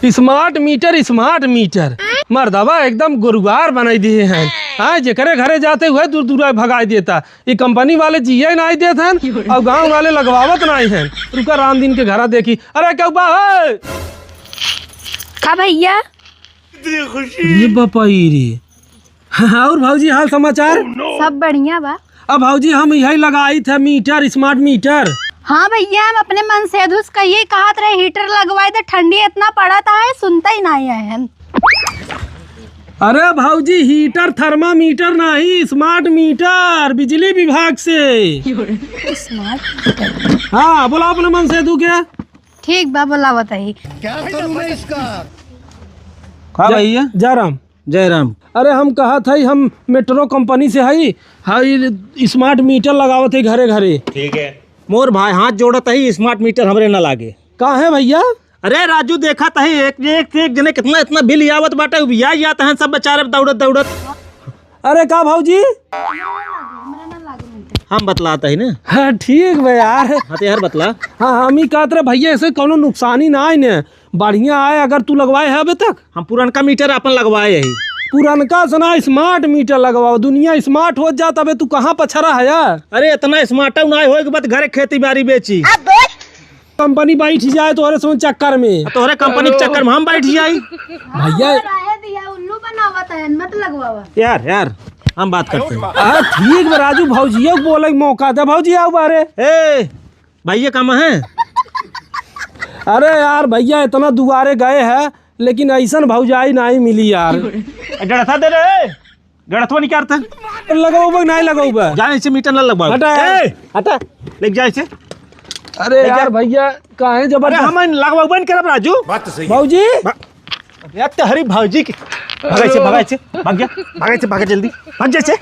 Smart meter मर्दवा एकदम गुरुवार बनाई दिए हैं। हाँ, जेकरे घरे जाते हुए दूर दूर भगाई देता। ये कंपनी वाले जिये नहीं देते हैं और गांव वाले लगवावत नहीं हैं। रुका राम दिन के घर देखी। अरे क्या हुआ है का भैया? ये बपाई रे। और भाजी हाल समाचार? सब बढ़िया बा। अब भाजी हम यही लगाई थे मीटर, स्मार्ट मीटर। हाँ भैया, हम अपने मन से धुस कहिए कहत रहे हीटर लगवाए तो ठंडी इतना पड़ा था है, सुनता ही नहीं है हम। अरे भाजी हीटर थर्मामीटर नहीं, स्मार्ट मीटर बिजली विभाग से। Smart meter? हाँ बोला अपने मन से तू क्या? ठीक बा, बोला बताइए। क्या करूं मैं इसका? हाँ भैया जयराम। जयराम। अरे हम कहा था हम मेट्रो कंपनी से हई हाई स्मार्ट मीटर लगावत है घरे घरे। ठीक है मोर भाई, हाथ जोड़त है स्मार्ट मीटर हमरे न लागे। कहाँ है भैया? अरे राजू देखा था एक जने कितना इतना बिल आवत बाटे, बिया जाता है सब बेचारे दौड़त दौड़त। अरे का भाजी हम बतलाता है ना। हाँ ठीक है यार। हाँ तो यार बतला। हाँ हम ही कहते रहे भैया ऐसे कोनो नुकसानी ना आए न, बढ़िया आए अगर तू लगवाए है अभी तक। हम पुरानका मीटर अपन लगवाए है। पुरानका सुना स्मार्ट मीटर लगवाओ, दुनिया स्मार्ट हो जाता। अबे तू कहाँ पछरा है यार? अरे इतना स्मार्ट ना हो के बाद घरे खेती बाड़ी बेची। कंपनी बैठ जाए तो सोच चक्कर में, तोहरे कंपनी के चक्कर में हम बैठ जाई। भैया उल्लू बनावत है, मत लगवावा। यार हम बात करते हैं। ठीक है राजू, भौजी बोले मौका दे। भौजी आओ बारे। ए भैया कहाँ है? अरे यार भैया इतना दुआरे गए हैं लेकिन ऐसा भौजाई नहीं मिली यार। गड़था दे रे, गड़थवा निकालता लगाओ नहीं लगाओ जाने से मीटर न लगवा। हटा हटा लेके जाए से। अरे यार भैया काहे जबरदस्त हम लगवा बंद करब राजू। बात तो सही भौजी। यार हरी भौजी के भागे से भाग जा भाग जल्दी भाग जैसे।